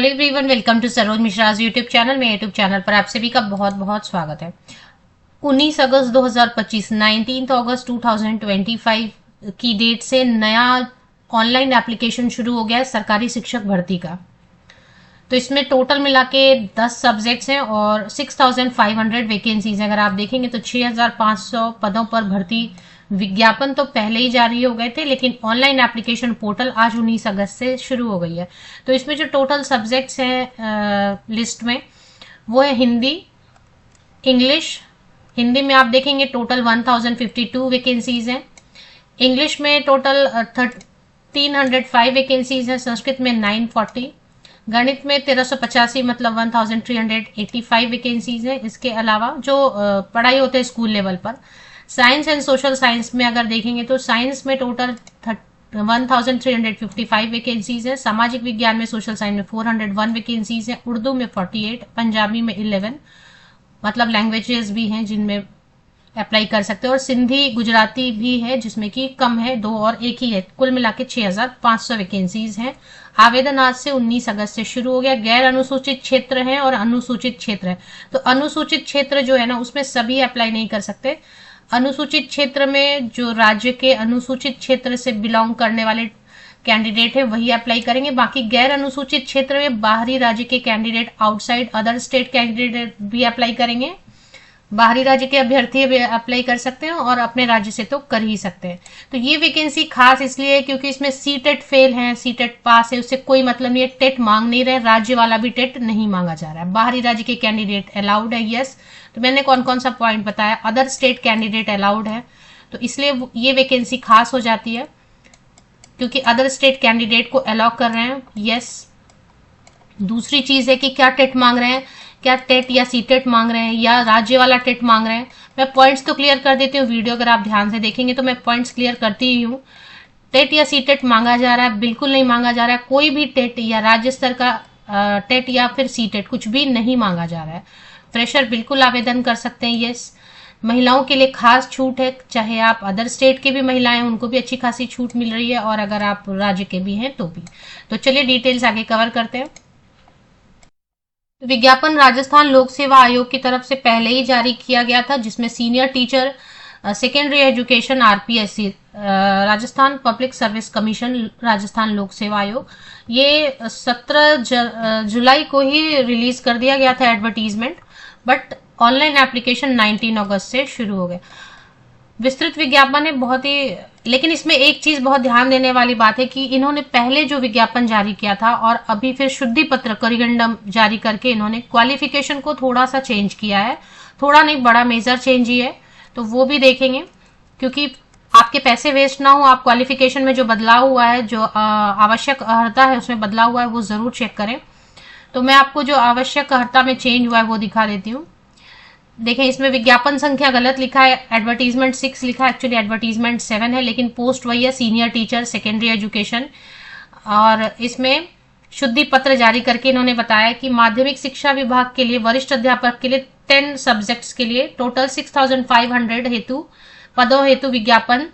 Hello everyone, welcome to Saroj Mishra's YouTube channel. मेरे YouTube channel पर आप सभी का बहुत बहुत स्वागत है। 19 अगस्त 2025 19 अगस्त 2025 की डेट से नया ऑनलाइन एप्लीकेशन शुरू हो गया है सरकारी शिक्षक भर्ती का। तो इसमें टोटल मिला के 10 सब्जेक्ट्स हैं और 6500 वैकेंसीज हैं। अगर आप देखेंगे तो 6500 पदों पर भर्ती विज्ञापन तो पहले ही जारी हो गए थे, लेकिन ऑनलाइन एप्लीकेशन पोर्टल आज 19 अगस्त से शुरू हो गई है। तो इसमें जो टोटल सब्जेक्ट्स हैं लिस्ट में, वो है हिंदी, इंग्लिश। हिंदी में आप देखेंगे टोटल 1052 वैकेंसीज हैं। इंग्लिश में टोटल 305 वैकेंसीज हैं। संस्कृत में 940, गणित में 1385 मतलब 1385 वैकेंसीज हैं। इसके अलावा जो पढ़ाई होते हैं स्कूल लेवल पर, साइंस एंड सोशल साइंस में अगर देखेंगे तो साइंस में टोटल 1355 वैकेंसीज है। सामाजिक विज्ञान में, सोशल साइंस में 401 वैकेंसीज है। उर्दू में 48, पंजाबी में 11 मतलब लैंग्वेजेस भी हैं जिनमें अप्लाई कर सकते हैं, और सिंधी गुजराती भी है जिसमें कि कम है, 2 और 1 ही है। कुल मिला के 6500 वैकेंसीज हैं। आवेदन आज से 19 अगस्त से शुरू हो गया। गैर अनुसूचित क्षेत्र है और अनुसूचित क्षेत्र है। तो अनुसूचित क्षेत्र जो है ना, उसमें सभी अप्लाई नहीं कर सकते। अनुसूचित क्षेत्र में जो राज्य के अनुसूचित क्षेत्र से बिलोंग करने वाले कैंडिडेट है वही अप्लाई करेंगे। बाकी गैर अनुसूचित क्षेत्र में बाहरी राज्य के candidate, outside other state candidate भी अप्लाई करेंगे। बाहरी राज्य के अभ्यर्थी भी अप्लाई कर सकते हैं और अपने राज्य से तो कर ही सकते हैं। तो ये वैकेंसी खास इसलिए है क्योंकि इसमें सीटेट फेल है, सीटेट पास है, उससे कोई मतलब नहीं है। टेट मांग नहीं रहे, राज्य वाला भी टेट नहीं मांगा जा रहा है। बाहरी राज्य के कैंडिडेट अलाउड है, यस। तो मैंने कौन कौन सा पॉइंट बताया। अदर स्टेट कैंडिडेट अलाउड है, तो इसलिए ये वैकेंसी खास हो जाती है क्योंकि अदर स्टेट कैंडिडेट को अलाउ कर रहे हैं, यस। दूसरी चीज है कि क्या टेट मांग रहे हैं, क्या टेट या सीटेट मांग रहे हैं या राज्य वाला टेट मांग रहे हैं। मैं पॉइंट्स तो क्लियर कर देती हूँ, वीडियो अगर आप ध्यान से देखेंगे तो मैं पॉइंट्स क्लियर करती ही हूँ। टेट या सीटेट मांगा जा रहा है? बिल्कुल नहीं मांगा जा रहा है। कोई भी टेट या राज्य स्तर का टेट या फिर सीटेट कुछ भी नहीं मांगा जा रहा है। फ्रेशर बिल्कुल आवेदन कर सकते हैं, यस। महिलाओं के लिए खास छूट है, चाहे आप अदर स्टेट के भी महिलाएं, उनको भी अच्छी खासी छूट मिल रही है, और अगर आप राज्य के भी हैं तो भी। तो चलिए डिटेल्स आगे कवर करते हैं। विज्ञापन राजस्थान लोक सेवा आयोग की तरफ से पहले ही जारी किया गया था, जिसमें senior teacher secondary education RPSC, Rajasthan public service commission, Rajasthan लोक सेवा आयोग, ये 17 जुलाई को ही रिलीज कर दिया गया था एडवर्टीजमेंट, बट ऑनलाइन एप्लीकेशन 19 अगस्त से शुरू हो गया। विस्तृत विज्ञापन है बहुत ही, लेकिन इसमें एक चीज बहुत ध्यान देने वाली बात है कि इन्होंने पहले जो विज्ञापन जारी किया था और अभी फिर शुद्धि पत्र करिगंडम जारी करके इन्होंने क्वालिफिकेशन को थोड़ा सा चेंज किया है। थोड़ा नहीं, बड़ा मेजर चेंज ही है, तो वो भी देखेंगे क्योंकि आपके पैसे वेस्ट ना हो। आप क्वालिफिकेशन में जो बदलाव हुआ है, जो आवश्यक अर्हता है उसमें बदलाव हुआ है, वो जरूर चेक करें। तो मैं आपको जो आवश्यक अर्हता में चेंज हुआ है वो दिखा देती हूँ। देखें, इसमें विज्ञापन संख्या गलत लिखा है, एडवर्टीजमेंट 6 लिखा है, एक्चुअली एडवर्टीजमेंट 7 है, लेकिन पोस्ट वही है, सीनियर टीचर सेकेंडरी एजुकेशन। और इसमें शुद्धि पत्र जारी करके इन्होंने बताया कि माध्यमिक शिक्षा विभाग के लिए वरिष्ठ अध्यापक के लिए 10 सब्जेक्ट्स के लिए टोटल 6500 हेतु पदों हेतु विज्ञापन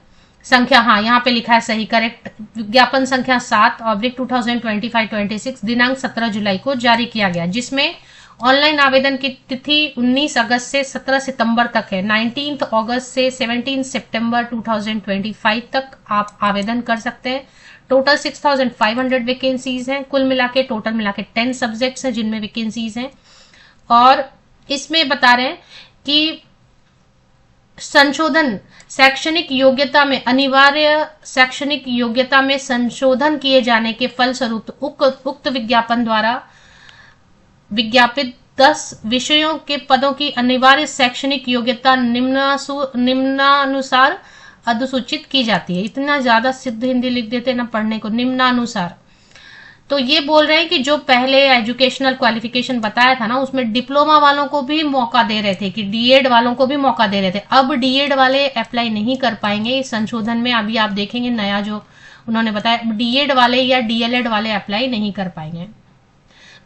संख्या, हाँ यहाँ पे लिखा है सही, करेक्ट, विज्ञापन संख्या 7/2025-26 दिनांक 17 जुलाई को जारी किया गया, जिसमें ऑनलाइन आवेदन की तिथि 19 अगस्त से 17 सितंबर तक है। 19 अगस्त से 17 सितंबर 2025 तक आप आवेदन कर सकते हैं। टोटल 6500 वैकेंसीज हैं। कुल मिला के टोटल मिला के 10 सब्जेक्ट्स हैं जिनमें वैकेंसीज हैं। और इसमें बता रहे हैं कि संशोधन, शैक्षणिक योग्यता में अनिवार्य शैक्षणिक योग्यता में संशोधन किए जाने के फलस्वरूप उक्त विज्ञापन द्वारा विज्ञापित 10 विषयों के पदों की अनिवार्य शैक्षणिक योग्यता निम्नानुसार अधिसूचित की जाती है। इतना ज्यादा सिद्ध हिंदी लिख देते ना पढ़ने को, निम्नानुसार। तो ये बोल रहे हैं कि जो पहले एजुकेशनल क्वालिफिकेशन बताया था ना, उसमें डिप्लोमा वालों को भी मौका दे रहे थे, कि डीएड वालों को भी मौका दे रहे थे। अब डीएड वाले अप्लाई नहीं कर पाएंगे इस संशोधन में। अभी आप देखेंगे नया जो उन्होंने बताया, डीएड वाले या डीएलएड वाले अप्लाई नहीं कर पाएंगे।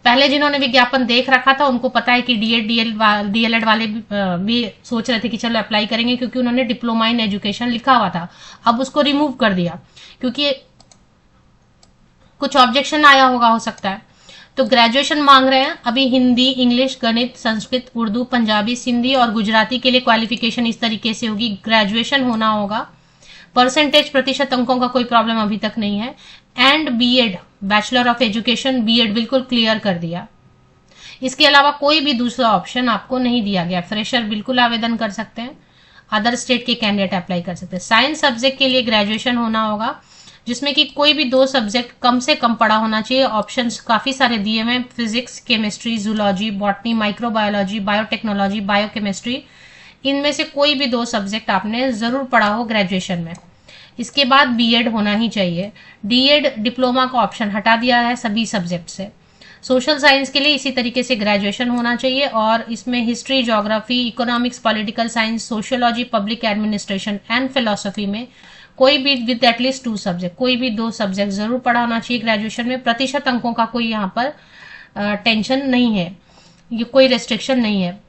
पहले जिन्होंने विज्ञापन देख रखा था उनको पता है कि डीएलएड वाले भी सोच रहे थे कि चलो अप्लाई करेंगे, क्योंकि उन्होंने डिप्लोमा इन एजुकेशन लिखा हुआ था। अब उसको रिमूव कर दिया क्योंकि कुछ ऑब्जेक्शन आया होगा, हो सकता है। तो ग्रेजुएशन मांग रहे हैं अभी हिंदी, इंग्लिश, गणित, संस्कृत, उर्दू, पंजाबी, सिंधी और गुजराती के लिए क्वालिफिकेशन इस तरीके से होगी, ग्रेजुएशन होना होगा। परसेंटेज प्रतिशत अंकों का कोई प्रॉब्लम अभी तक नहीं है। And BEd, bachelor of education, BEd बिल्कुल क्लियर कर दिया। इसके अलावा कोई भी दूसरा ऑप्शन आपको नहीं दिया गया। फ्रेशर बिल्कुल आवेदन कर सकते हैं, अदर स्टेट के कैंडिडेट अप्लाई कर सकते हैं। साइंस सब्जेक्ट के लिए ग्रेजुएशन होना होगा, जिसमें कि कोई भी 2 सब्जेक्ट कम से कम पढ़ा होना चाहिए। ऑप्शंस काफी सारे दिए हुए हैं, physics, chemistry, zoology, botany, microbiology, biotechnology, biochemistry. इनमें से कोई भी 2 सब्जेक्ट आपने जरूर पढ़ा हो ग्रेजुएशन में। इसके बाद बीएड होना ही चाहिए। डीएड, डिप्लोमा का ऑप्शन हटा दिया है सभी सब्जेक्ट से। सोशल साइंस के लिए इसी तरीके से ग्रेजुएशन होना चाहिए, और इसमें history, geography, economics, political science, sociology, public administration and philosophy में कोई भी विद एटलीस्ट 2 सब्जेक्ट, कोई भी 2 सब्जेक्ट जरूर पढ़ा होना चाहिए ग्रेजुएशन में। प्रतिशत अंकों का कोई यहाँ पर टेंशन नहीं है, ये कोई रेस्ट्रिक्शन नहीं है।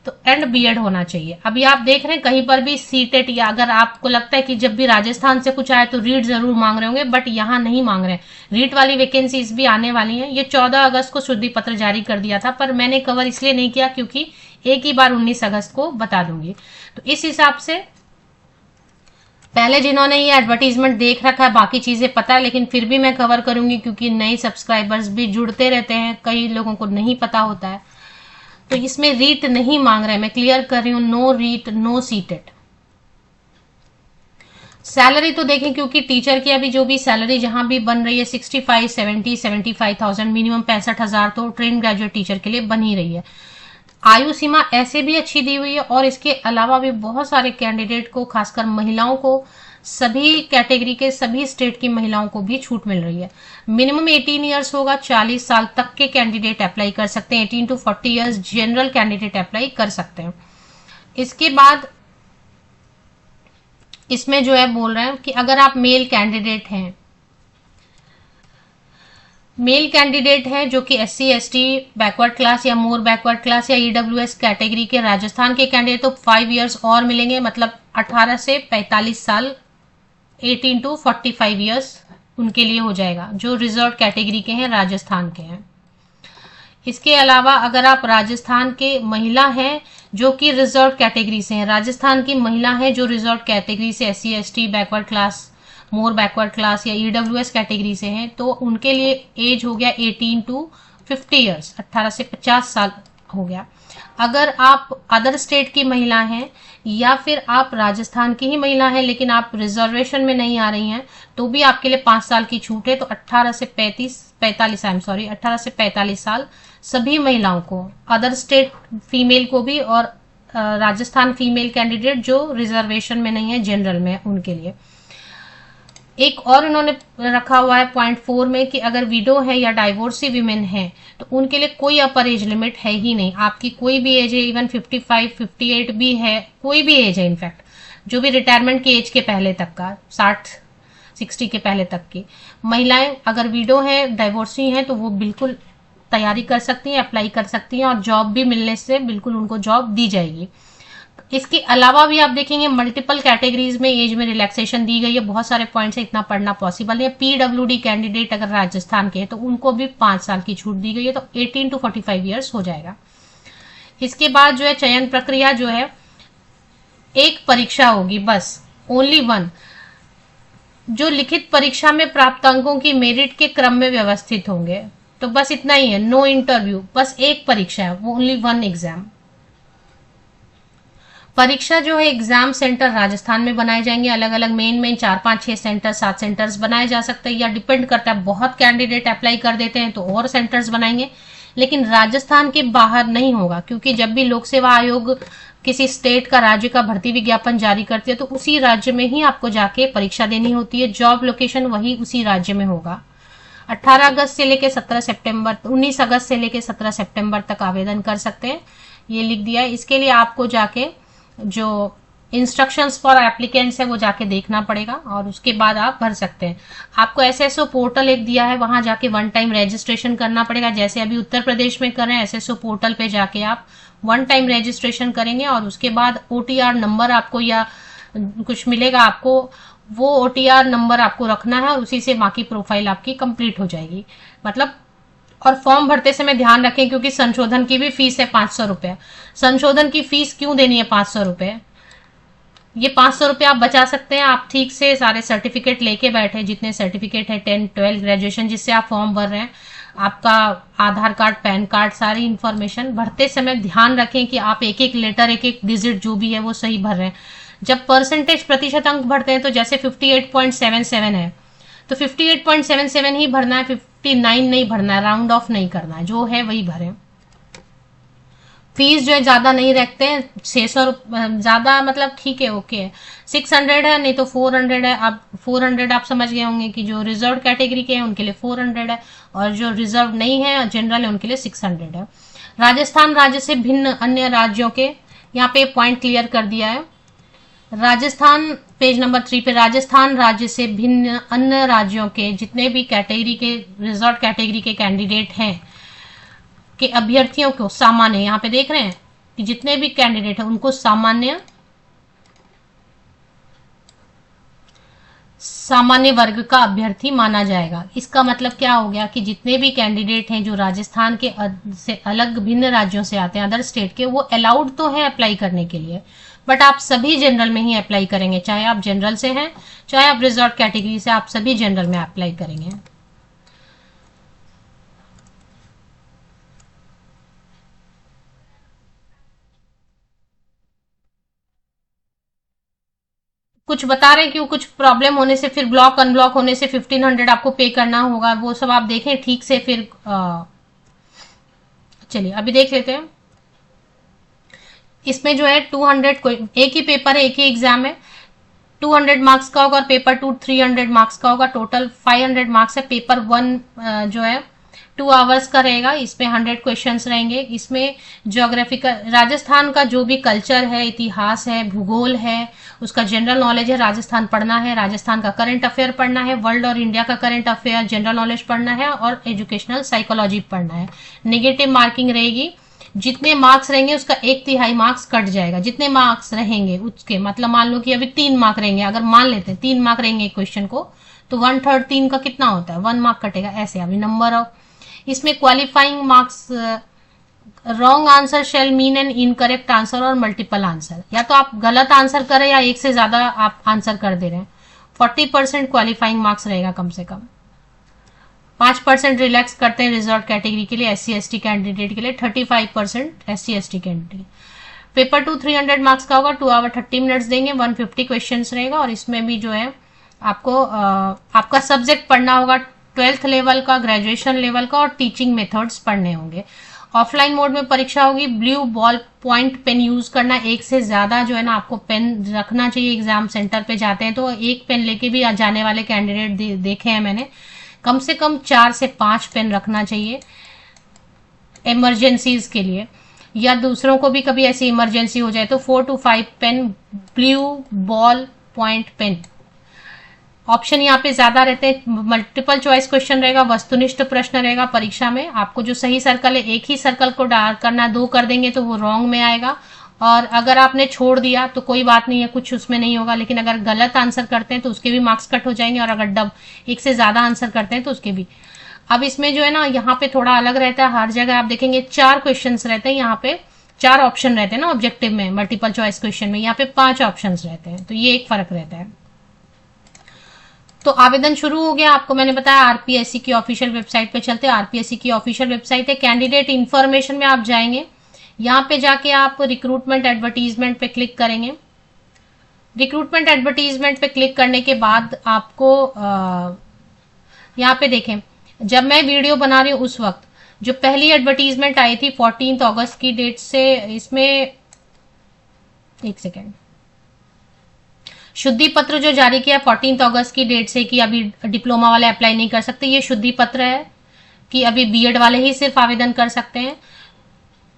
तो एंड बीएड होना चाहिए। अभी आप देख रहे हैं कहीं पर भी सीटेट, या अगर आपको लगता है कि जब भी राजस्थान से कुछ आए तो रीट जरूर मांग रहे होंगे, बट यहाँ नहीं मांग रहे हैं। रीट वाली वैकेंसीज भी आने वाली हैं। ये 14 अगस्त को शुद्धि पत्र जारी कर दिया था, पर मैंने कवर इसलिए नहीं किया क्योंकि एक ही बार 19 अगस्त को बता दूंगी। तो इस हिसाब से पहले जिन्होंने ये एडवर्टीजमेंट देख रखा है, बाकी चीजें पता है, लेकिन फिर भी मैं कवर करूंगी क्योंकि नए सब्सक्राइबर्स भी जुड़ते रहते हैं, कई लोगों को नहीं पता होता है। तो इसमें रीट नहीं मांग रहे, मैं क्लियर कर रही हूं, no REET, no CTET. Salary तो देखें, क्योंकि टीचर की अभी जो भी सैलरी जहां भी बन रही है 65, 70, 75,000, मिनिमम 65,000 तो ट्रेन ग्रेजुएट टीचर के लिए बन ही रही है। आयु सीमा ऐसे भी अच्छी दी हुई है, और इसके अलावा भी बहुत सारे कैंडिडेट को, खासकर महिलाओं को, सभी कैटेगरी के सभी स्टेट की महिलाओं को भी छूट मिल रही है। मिनिमम 18 ईयर्स होगा, 40 साल तक के कैंडिडेट अप्लाई कर सकते हैं। 18 to 40 years general candidate apply कर सकते हैं। इसके बाद इसमें जो है बोल रहे हैं कि अगर आप मेल कैंडिडेट हैं जो कि SC ST बैकवर्ड क्लास या मोर बैकवर्ड क्लास या EWS कैटेगरी के राजस्थान के कैंडिडेट, तो 5 ईयर्स और मिलेंगे, मतलब 18 से 45 साल, 18 to 45 ईयर्स उनके लिए हो जाएगा, जो रिजर्व कैटेगरी के हैं, राजस्थान के हैं। इसके अलावा अगर आप राजस्थान के महिला हैं जो कि रिजर्व कैटेगरी से हैं, राजस्थान की महिला हैं जो रिजर्व कैटेगरी से SC ST बैकवर्ड क्लास, मोर बैकवर्ड क्लास या EWS कैटेगरी से हैं, तो उनके लिए एज हो गया 18 to 50 ईयर्स, 18 से 50 साल हो गया। अगर आप अदर स्टेट की महिला हैं या फिर आप राजस्थान की ही महिला हैं लेकिन आप रिजर्वेशन में नहीं आ रही हैं, तो भी आपके लिए 5 साल की छूट है। तो 18 से 45 साल सभी महिलाओं को, अदर स्टेट फीमेल को भी, और राजस्थान फीमेल कैंडिडेट जो रिजर्वेशन में नहीं है, जनरल में, उनके लिए। एक और इन्होंने रखा हुआ है पॉइंट 4 में कि अगर विडो है या डाइवोर्सी विमेन है तो उनके लिए कोई अपर एज लिमिट है ही नहीं। आपकी कोई भी एज है, इवन 55, 58 भी है, कोई भी एज है, इनफैक्ट जो भी रिटायरमेंट की एज के पहले तक का, 60, 60 के पहले तक की महिलाएं अगर विडो है, डाइवोर्सी हैं, तो वो बिल्कुल तैयारी कर सकती हैं, अप्लाई कर सकती हैं, और जॉब भी मिलने से बिल्कुल उनको जॉब दी जाएगी। इसके अलावा भी आप देखेंगे मल्टीपल कैटेगरीज में एज में रिलैक्सेशन दी गई है। बहुत सारे पॉइंट्स है, इतना पढ़ना पॉसिबल है। PWD कैंडिडेट अगर राजस्थान के हैं तो उनको भी 5 साल की छूट दी गई है, तो 18 to 45 ईयर्स हो जाएगा। इसके बाद जो है चयन प्रक्रिया जो है, एक परीक्षा होगी बस, ओनली 1, जो लिखित परीक्षा में प्राप्त अंकों की मेरिट के क्रम में व्यवस्थित होंगे। तो बस इतना ही है, नो इंटरव्यू, बस एक परीक्षा है, वो ओनली 1 एग्जाम। परीक्षा जो है एग्जाम सेंटर राजस्थान में बनाए जाएंगे, अलग अलग मेन 4, 5, 6 सेंटर, 7 सेंटर्स बनाए जा सकते हैं, या डिपेंड करता है, बहुत कैंडिडेट अप्लाई कर देते हैं तो और सेंटर्स बनाएंगे, लेकिन राजस्थान के बाहर नहीं होगा, क्योंकि जब भी लोक सेवा आयोग किसी स्टेट का, राज्य का भर्ती विज्ञापन जारी करती है तो उसी राज्य में ही आपको जाके परीक्षा देनी होती है, जॉब लोकेशन वही उसी राज्य में होगा। 18 अगस्त से लेकर 17 सितंबर, 19 अगस्त से लेकर 17 सितंबर तक आवेदन कर सकते हैं, ये लिख दिया है। इसके लिए आपको जाके जो इंस्ट्रक्शंस फॉर एप्लीकेंट्स है वो जाके देखना पड़ेगा, और उसके बाद आप भर सकते हैं। आपको SSO पोर्टल एक दिया है, वहां जाके 1 टाइम रजिस्ट्रेशन करना पड़ेगा, जैसे अभी उत्तर प्रदेश में कर रहे हैं। SSO पोर्टल पे जाके आप 1 टाइम रजिस्ट्रेशन करेंगे, और उसके बाद OTR नंबर आपको या कुछ मिलेगा आपको, वो OTR नंबर आपको रखना है, और उसी से बाकी प्रोफाइल आपकी कंप्लीट हो जाएगी। मतलब और फॉर्म भरते समय ध्यान रखें क्योंकि संशोधन की भी फीस है 500 रुपए। संशोधन की फीस क्यों देनी है 500 रुपए? ये 500 रुपये आप बचा सकते हैं। आप ठीक से सारे सर्टिफिकेट लेके बैठे, जितने सर्टिफिकेट है 10, 12, ग्रेजुएशन जिससे आप फॉर्म भर रहे हैं, आपका आधार कार्ड, पैन कार्ड, सारी इंफॉर्मेशन भरते समय ध्यान रखें कि आप एक एक लेटर, एक एक डिजिट जो भी है वो सही भर रहे हैं। जब परसेंटेज प्रतिशत अंक भरते हैं तो जैसे 58.77 है तो 58.77 ही भरना है, 59 नहीं भरना है, राउंड ऑफ नहीं करना है, जो है वही भरें। फीस जो है ज्यादा नहीं रखते हैं, 600 ज्यादा मतलब ठीक है, ओके है। 600 है, नहीं तो 400 है। अब 400 आप समझ गए होंगे कि जो रिजर्व कैटेगरी के हैं उनके लिए 400 है और जो रिजर्व नहीं है, जनरल है, उनके लिए 600 है। राजस्थान राज्य से भिन्न अन्य राज्यों के, यहाँ पे पॉइंट क्लियर कर दिया है। राजस्थान पेज नंबर 3 पे, राजस्थान राज्य से भिन्न अन्य राज्यों के जितने भी कैटेगरी के, रिजर्व कैटेगरी के कैंडिडेट हैं के अभ्यर्थियों को सामान्य, यहाँ पे देख रहे हैं कि जितने भी कैंडिडेट हैं उनको सामान्य वर्ग का अभ्यर्थी माना जाएगा। इसका मतलब क्या हो गया कि जितने भी कैंडिडेट हैं जो राजस्थान के से अलग भिन्न राज्यों से आते हैं, अदर स्टेट के, वो अलाउड तो है अप्लाई करने के लिए, बट आप सभी जनरल में ही अप्लाई करेंगे। चाहे आप जनरल से हैं, चाहे आप रिजर्व कैटेगरी से, आप सभी जनरल में अप्लाई करेंगे। कुछ बता रहे हैं कि कुछ प्रॉब्लम होने से, फिर ब्लॉक अनब्लॉक होने से 1500 आपको पे करना होगा, वो सब आप देखें ठीक से। फिर चलिए अभी देख लेते हैं। इसमें जो है 200 कोई एक ही पेपर है, एक ही एग्जाम है, 200 मार्क्स का होगा और पेपर 2 300 मार्क्स का होगा। टोटल 500 मार्क्स है। पेपर 1 जो है 2 आवर्स का रहेगा। इसमें 100 क्वेश्चंस रहेंगे। इसमें ज्योग्राफिकल, राजस्थान का जो भी कल्चर है, इतिहास है, भूगोल है, उसका जनरल नॉलेज है, राजस्थान पढ़ना है, राजस्थान का करंट अफेयर पढ़ना है, वर्ल्ड और इंडिया का करंट अफेयर, जनरल नॉलेज पढ़ना है और एजुकेशनल साइकोलॉजी पढ़ना है। नेगेटिव मार्किंग रहेगी। जितने मार्क्स रहेंगे उसका 1/3 मार्क्स कट जाएगा। जितने मार्क्स रहेंगे उसके, मतलब मान लो कि अभी 3 मार्क रहेंगे, अगर मान लेते हैं 3 मार्क रहेंगे क्वेश्चन को, तो 1/3 3 का कितना होता है, 1 मार्क कटेगा। ऐसे अभी नंबर ऑफ, इसमें qualifying marks, wrong answer shall mean an incorrect answer और मल्टीपल आंसर, या तो आप गलत आंसर करें या एक से ज्यादा आप आंसर कर दे रहे हैं। 40% क्वालिफाइंग मार्क्स रहेगा कम से कम। 5% रिलैक्स करते हैं रिजर्व कैटेगरी के लिए, SC/ST कैंडिडेट के लिए, 35% SC/ST कैंडिडेट। पेपर 2 300 मार्क्स का होगा, 2 आवर 30 मिनट्स देंगे, 150 क्वेश्चन रहेगा। और इसमें भी जो है आपको आपका सब्जेक्ट पढ़ना होगा, 12th लेवल का, ग्रेजुएशन लेवल का और टीचिंग मेथड्स पढ़ने होंगे। ऑफलाइन मोड में परीक्षा होगी। Blue ball point pen use करना, एक से ज्यादा जो है ना आपको पेन रखना चाहिए। एग्जाम सेंटर पे जाते हैं तो एक पेन लेके भी जाने वाले कैंडिडेट देखे हैं मैंने। कम से कम 4 से 5 पेन रखना चाहिए इमरजेंसीज के लिए, या दूसरों को भी कभी ऐसी इमरजेंसी हो जाए तो 4 to 5 pen blue ball point pen. Option यहाँ पे ज्यादा रहते हैं। मल्टीपल चॉइस क्वेश्चन रहेगा, वस्तुनिष्ठ प्रश्न रहेगा। परीक्षा में आपको जो सही सर्कल है, एक ही सर्कल को डार्क करना, 2 कर देंगे तो वो रॉन्ग में आएगा। और अगर आपने छोड़ दिया तो कोई बात नहीं है, कुछ उसमें नहीं होगा, लेकिन अगर गलत आंसर करते हैं तो उसके भी मार्क्स कट हो जाएंगे, और अगर एक से ज्यादा आंसर करते हैं तो उसके भी। अब इसमें जो है ना, यहाँ पे थोड़ा अलग रहता है। हर जगह आप देखेंगे 4 क्वेश्चन रहते हैं, यहाँ पे 4 ऑप्शन रहते हैं ना ऑब्जेक्टिव में, मल्टीपल चॉइस क्वेश्चन में यहाँ पे 5 ऑप्शन रहते हैं, तो ये एक फर्क रहता है। तो आवेदन शुरू हो गया। आपको मैंने बताया आरपीएससी की ऑफिशियल वेबसाइट पे चलते हैं। आरपीएससी की ऑफिशियल वेबसाइट है, कैंडिडेट इन्फॉर्मेशन में आप जाएंगे, यहाँ पे जाके आप रिक्रूटमेंट एडवर्टीजमेंट पे क्लिक करेंगे। रिक्रूटमेंट एडवर्टीजमेंट पे क्लिक करने के बाद आपको यहाँ पे देखें, जब मैं वीडियो बना रही हूँ उस वक्त जो पहली एडवर्टीजमेंट आई थी 14 अगस्त की डेट से, इसमें एक सेकेंड, शुद्धि पत्र जो जारी किया 14 अगस्त की डेट से कि अभी डिप्लोमा वाले अप्लाई नहीं कर सकते, ये शुद्धि पत्र है कि अभी बीएड वाले ही सिर्फ आवेदन कर सकते हैं,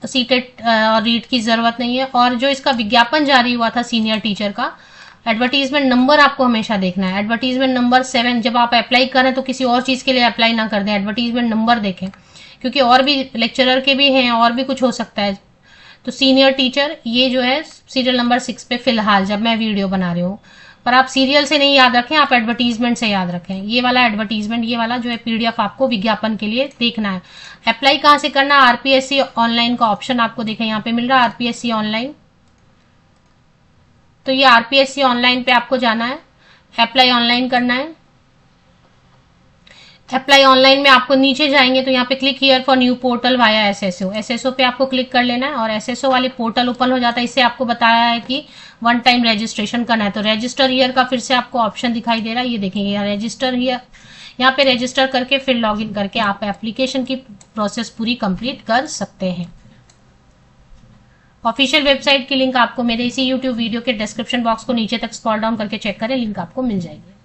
सीटेट और रीट की जरूरत नहीं है। और जो इसका विज्ञापन जारी हुआ था सीनियर टीचर का, एडवर्टीजमेंट नंबर आपको हमेशा देखना है। एडवर्टीजमेंट नंबर 7, जब आप अप्लाई करें तो किसी और चीज के लिए अप्लाई ना कर दें, एडवर्टीजमेंट नंबर देखें, क्योंकि और भी लेक्चरर के भी हैं और भी कुछ हो सकता है। तो सीनियर टीचर ये जो है सीरियल नंबर 6 पे फिलहाल जब मैं वीडियो बना रही हूँ, पर आप सीरियल से नहीं याद रखें, आप एडवर्टीजमेंट से याद रखें। ये वाला एडवर्टीजमेंट, ये वाला जो है पीडीएफ आपको विज्ञापन के लिए देखना है। अप्लाई कहाँ से करना? आरपीएससी ऑनलाइन का ऑप्शन आपको देखें यहाँ पे मिल रहा है, आरपीएससी ऑनलाइन। तो ये आरपीएससी ऑनलाइन पे आपको जाना है, अप्लाई ऑनलाइन करना है। अप्लाई ऑनलाइन में आपको नीचे जाएंगे तो यहाँ पे click here for new portal via SSO, SSO पे आपको क्लिक कर लेना है और एसएसओ वाले पोर्टल ओपन हो जाता है। इससे आपको बताया है कि वन टाइम रजिस्ट्रेशन करना है। तो रजिस्टर हियर का फिर से आपको ऑप्शन दिखाई दे रहा है, ये देखेंगे यहाँ रजिस्टर हियर, यहाँ पे रजिस्टर करके फिर लॉग इन करके आप एप्लीकेशन की प्रोसेस पूरी कंप्लीट कर सकते हैं। ऑफिशियल वेबसाइट की लिंक आपको मेरे इसी यूट्यूब वीडियो के डिस्क्रिप्शन बॉक्स को नीचे तक स्क्रॉल डाउन करके चेक करें, लिंक आपको मिल जाएगी।